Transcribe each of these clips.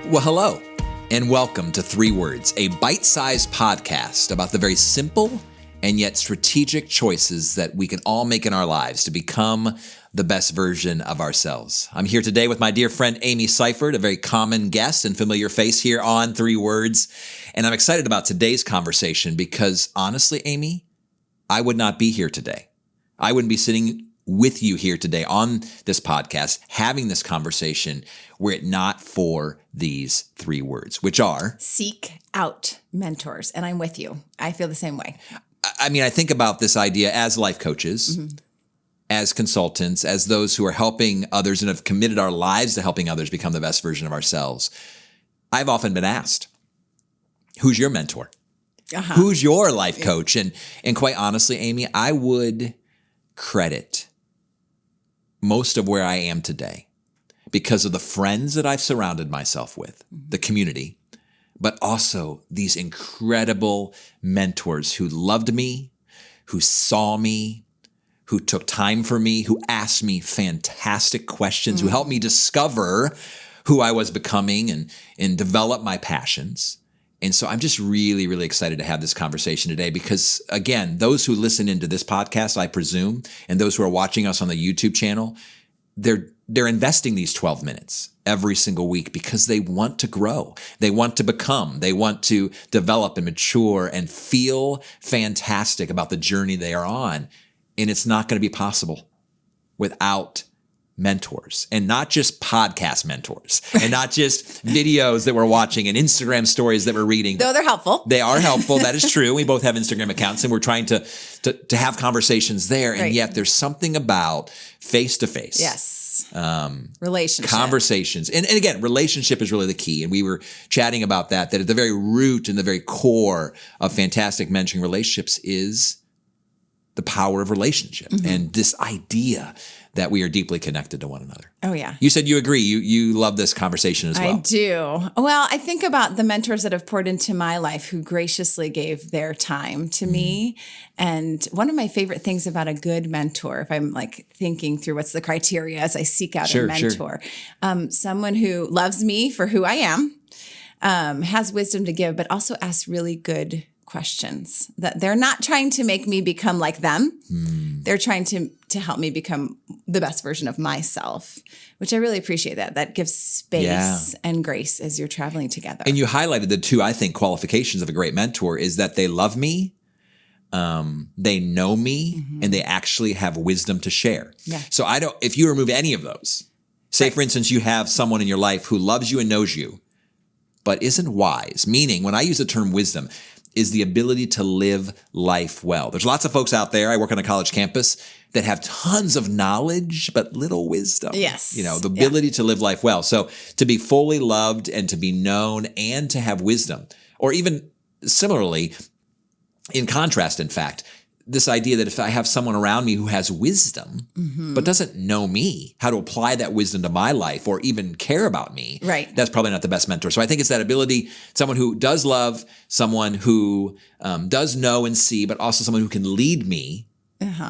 Well, hello, and welcome to 3 Words, a bite-sized podcast about the very simple and yet strategic choices that we can all make in our lives to become the best version of ourselves. I'm here today with my dear friend Amy Seiffert, a very common guest and familiar face here on 3 Words. And I'm excited about today's conversation because honestly, Amy, I would not be here today. I wouldn't be sitting with you here today on this podcast, having this conversation, were it not for these 3 words, which are... Seek out mentors. And I'm with you. I feel the same way. I mean, I think about this idea as life coaches, as consultants, as those who are helping others and have committed our lives to helping others become the best version of ourselves. I've often been asked, who's your mentor? Who's your life coach? And quite honestly, Amy, I would credit most of where I am today because of the friends that I've surrounded myself with, the community, but also these incredible mentors who loved me, who saw me, who took time for me, who asked me fantastic questions, who helped me discover who I was becoming and develop my passions. And so I'm just really, really excited to have this conversation today because, again, those who listen into this podcast, I presume, and those who are watching us on the YouTube channel, they're investing these 12 minutes every single week because they want to grow. They want to become. They want to develop and mature and feel fantastic about the journey they are on. And it's not going to be possible without mentors, and not just podcast mentors, and not just videos that we're watching and Instagram stories that we're reading. Though they're helpful. They are helpful. That is true. We both have Instagram accounts and we're trying to have conversations there. And yet there's something about face-to-face. Yes. Relationship. Conversations. And again, relationship is really the key. And we were chatting about that at the very root and the very core of fantastic mentoring relationships is the power of relationship and this idea that we are deeply connected to one another. Oh, yeah. You said you agree. You love this conversation as well. I do. Well, I think about the mentors that have poured into my life who graciously gave their time to me. And one of my favorite things about a good mentor, if I'm like thinking through what's the criteria as I seek out a mentor, someone who loves me for who I am, has wisdom to give, but also asks really good questions. That they're not trying to make me become like them. They're trying to help me become the best version of myself, which I really appreciate that. That gives space and grace as you're traveling together. And you highlighted the 2, I think, qualifications of a great mentor is that they love me, they know me, and they actually have wisdom to share. Yeah. So if you remove any of those, say for instance, you have someone in your life who loves you and knows you, but isn't wise, meaning when I use the term wisdom, is the ability to live life well. There's lots of folks out there, I work on a college campus, that have tons of knowledge, but little wisdom. Yes. The ability to live life well. So to be fully loved and to be known and to have wisdom, or even similarly, in contrast, in fact, this idea that if I have someone around me who has wisdom, but doesn't know me, how to apply that wisdom to my life or even care about me, that's probably not the best mentor. So I think it's that ability, someone who does love, someone who does know and see, but also someone who can lead me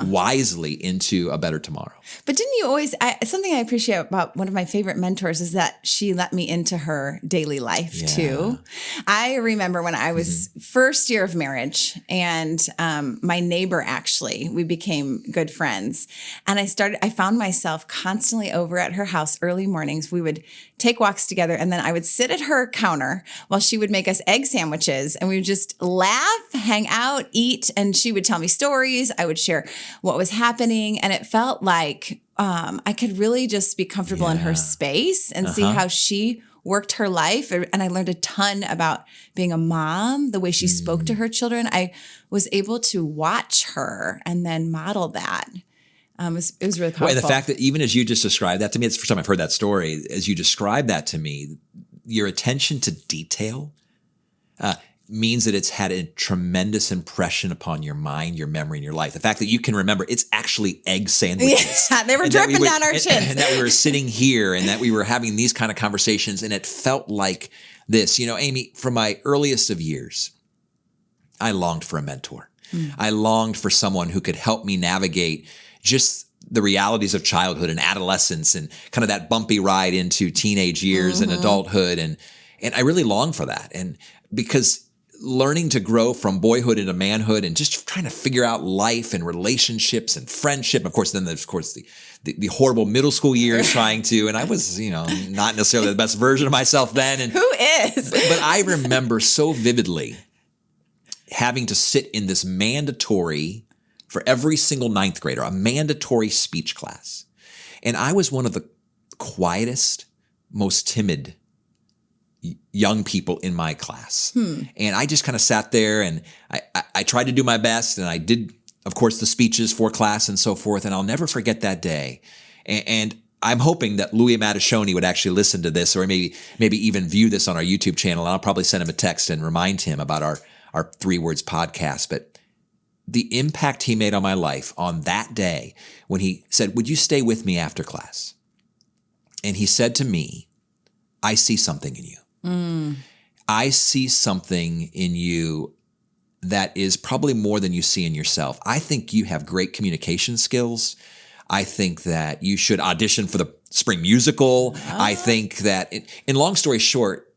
wisely into a better tomorrow. But didn't you always, something I appreciate about one of my favorite mentors is that she let me into her daily life too. I remember when I was first year of marriage and my neighbor actually, we became good friends. And I found myself constantly over at her house early mornings. We would take walks together and then I would sit at her counter while she would make us egg sandwiches and we would just laugh, hang out, eat, and she would tell me stories. I would share what was happening. And it felt like I could really just be comfortable in her space and see how she worked her life. And I learned a ton about being a mom, the way she spoke to her children. I was able to watch her and then model that. It was really powerful. Well, and the fact that even as you just described that to me, it's the first time I've heard that story. As you described that to me, your attention to detail means that it's had a tremendous impression upon your mind, your memory, and your life. The fact that you can remember it's actually egg sandwiches. Yeah, they were dripping down our chins. And that we were sitting here and that we were having these kind of conversations and it felt like this. Amy, from my earliest of years, I longed for a mentor. I longed for someone who could help me navigate just the realities of childhood and adolescence and kind of that bumpy ride into teenage years and adulthood. And I really long for that. And because learning to grow from boyhood into manhood and just trying to figure out life and relationships and friendship. Of course, then there's, of course, the horrible middle school years trying to, and I was, not necessarily the best version of myself then. And who is? But I remember so vividly having to sit in this mandatory, for every single ninth grader, a mandatory speech class. And I was one of the quietest, most timid young people in my class. And I just kind of sat there and I tried to do my best. And I did, of course, the speeches for class and so forth. And I'll never forget that day. And I'm hoping that Louis Mattachoni would actually listen to this, or maybe even view this on our YouTube channel. And I'll probably send him a text and remind him about our 3 Words podcast. But the impact he made on my life on that day when he said, "Would you stay with me after class?" And he said to me, "I see something in you. I see something in you that is probably more than you see in yourself. I think you have great communication skills. I think that you should audition for the spring musical. I think that," in long story short,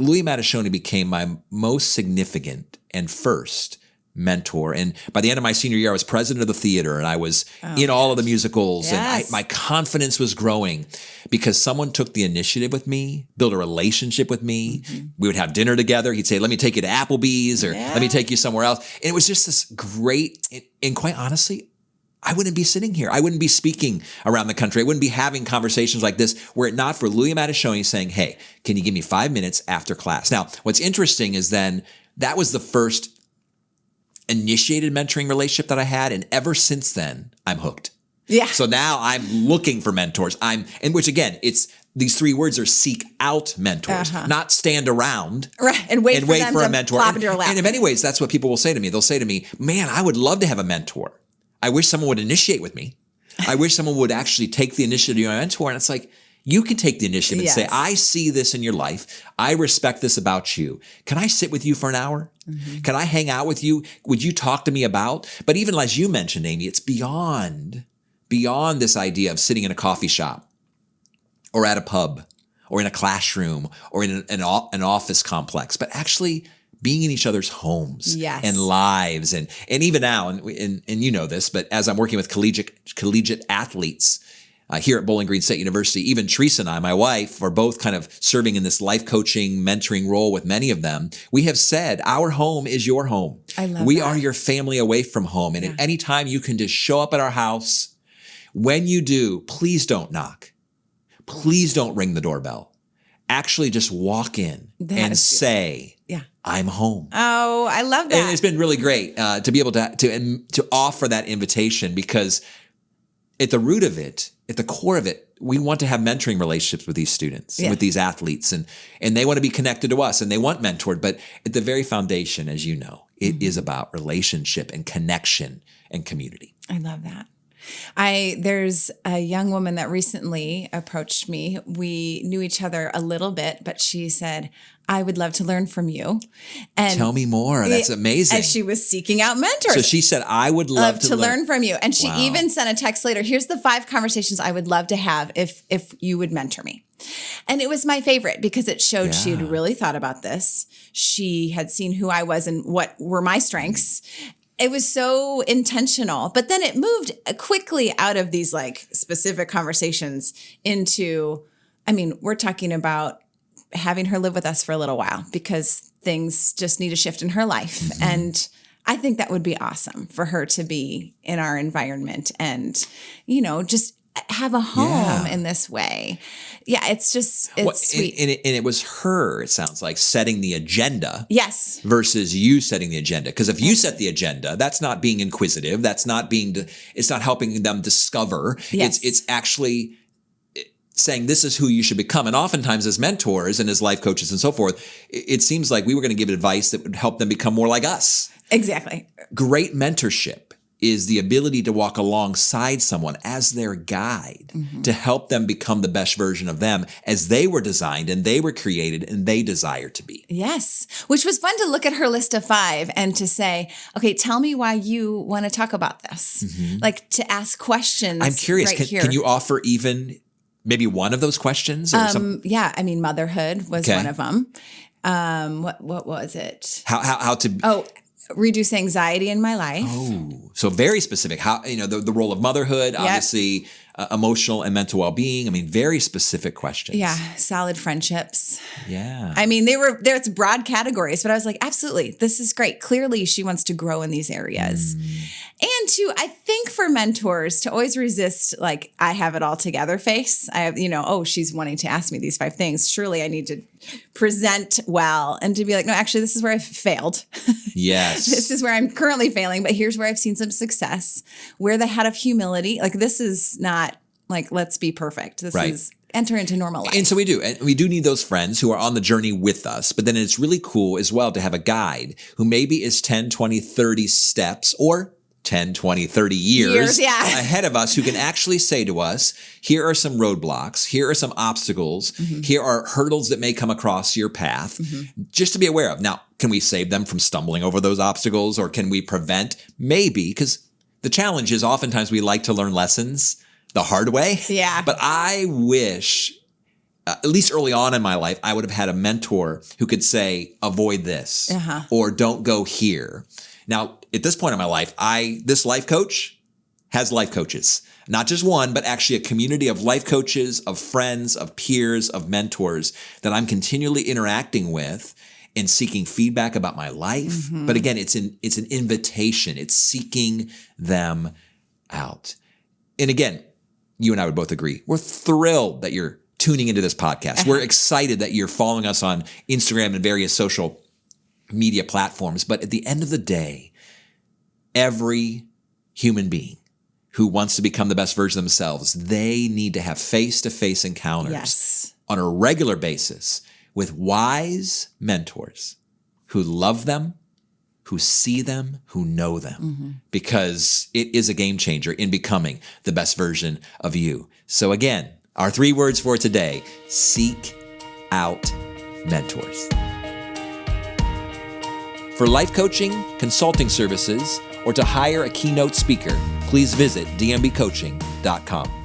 Louis Mattachoni became my most significant and first mentor. And by the end of my senior year, I was president of the theater and I was in all of the musicals. Yes. And my confidence was growing because someone took the initiative with me, built a relationship with me. We would have dinner together. He'd say, "Let me take you to Applebee's," or "Let me take you somewhere else." And it was just this great, and quite honestly, I wouldn't be sitting here. I wouldn't be speaking around the country. I wouldn't be having conversations like this were it not for Louis Mattachoni saying, "Hey, can you give me 5 minutes after class?" Now, what's interesting is then that was the first initiated mentoring relationship that I had. And ever since then, I'm hooked. Yeah. So now I'm looking for mentors. And which again, it's these 3 words are seek out mentors, not stand around and wait for a mentor. Plop into your lap. And in many ways, that's what people will say to me. They'll say to me, "Man, I would love to have a mentor. I wish someone would initiate with me. I wish someone would actually take the initiative to be my mentor." And it's like, you can take the initiative and say, "I see this in your life. I respect this about you. Can I sit with you for an hour? Can I hang out with you? Would you talk to me about?" But even as you mentioned, Amy, it's beyond this idea of sitting in a coffee shop or at a pub or in a classroom or in an office complex, but actually being in each other's homes and lives. And even now, and you know this, but as I'm working with collegiate athletes here at Bowling Green State University, even Teresa and I, my wife, are both kind of serving in this life coaching, mentoring role with many of them. We have said, our home is your home. I love We that. are your family away from home. And at any time you can just show up at our house. When you do, please don't knock. Please don't ring the doorbell. Actually just walk in and say, "I'm home." Oh, I love that. And it's been really great to be able to offer that invitation, because at the root of it, at the core of it, we want to have mentoring relationships with these students, with these athletes, and they want to be connected to us and they want mentored. But at the very foundation, as you know, it is about relationship and connection and community. I love that. There's a young woman that recently approached me. We knew each other a little bit, but she said, "I would love to learn from you." And tell me more. That's amazing. And she was seeking out mentors. So she said, "I would love to learn from you." And she Wow. even sent a text later. "Here's the 5 conversations I would love to have if you would mentor me." And it was my favorite because it showed she had really thought about this. She had seen who I was and what were my strengths. It was so intentional, but then it moved quickly out of these like specific conversations into, we're talking about having her live with us for a little while because things just need a shift in her life. And I think that would be awesome for her to be in our environment and, just have a home in this way. Yeah, it's sweet. And it was her, it sounds like, setting the agenda. Yes. Versus you setting the agenda. Because if you set the agenda, that's not being inquisitive. That's not it's not helping them discover. Yes. It's actually saying this is who you should become. And oftentimes as mentors and as life coaches and so forth, it seems like we were going to give advice that would help them become more like us. Exactly. Great mentorship is the ability to walk alongside someone as their guide to help them become the best version of them as they were designed and they were created and they desire to be. Yes, which was fun to look at her list of 5 and to say, okay, tell me why you want to talk about this. Like to ask questions. I'm curious, right here. can you offer even maybe one of those questions? Or Yeah, I mean, motherhood was one of them. What was it? How to reduce anxiety in my life. Oh, so very specific. How, the role of motherhood, obviously, emotional and mental well-being. I mean, very specific questions. Yeah, solid friendships. Yeah. I mean, there's broad categories, but I was like, absolutely, this is great. Clearly, she wants to grow in these areas. And I think for mentors to always resist, like, I have it all together face. I have, she's wanting to ask me these 5 things. Surely I need to present well, and to be like, no, actually, this is where I've failed. Yes. This is where I'm currently failing, but here's where I've seen some success. Wear the hat of humility. Like, this is not like, let's be perfect. This is enter into normal life. And so we do. And we do need those friends who are on the journey with us. But then it's really cool as well to have a guide who maybe is 10, 20, 30 steps or 10, 20, 30 years ahead of us, who can actually say to us, here are some roadblocks, here are some obstacles, here are hurdles that may come across your path, just to be aware of. Now, can we save them from stumbling over those obstacles, or can we prevent? Maybe, because the challenge is oftentimes we like to learn lessons the hard way. Yeah. But I wish, at least early on in my life, I would have had a mentor who could say, avoid this, or don't go here. Now, at this point in my life, this life coach has life coaches. Not just one, but actually a community of life coaches, of friends, of peers, of mentors that I'm continually interacting with and seeking feedback about my life. But again, it's an invitation. It's seeking them out. And again, you and I would both agree, we're thrilled that you're tuning into this podcast. We're excited that you're following us on Instagram and various social media platforms. But at the end of the day, every human being who wants to become the best version of themselves, they need to have face-to-face encounters on a regular basis with wise mentors who love them, who see them, who know them, because it is a game changer in becoming the best version of you. So again, our 3 words for today: seek out mentors. For life coaching, consulting services, or to hire a keynote speaker, please visit dmbcoaching.com.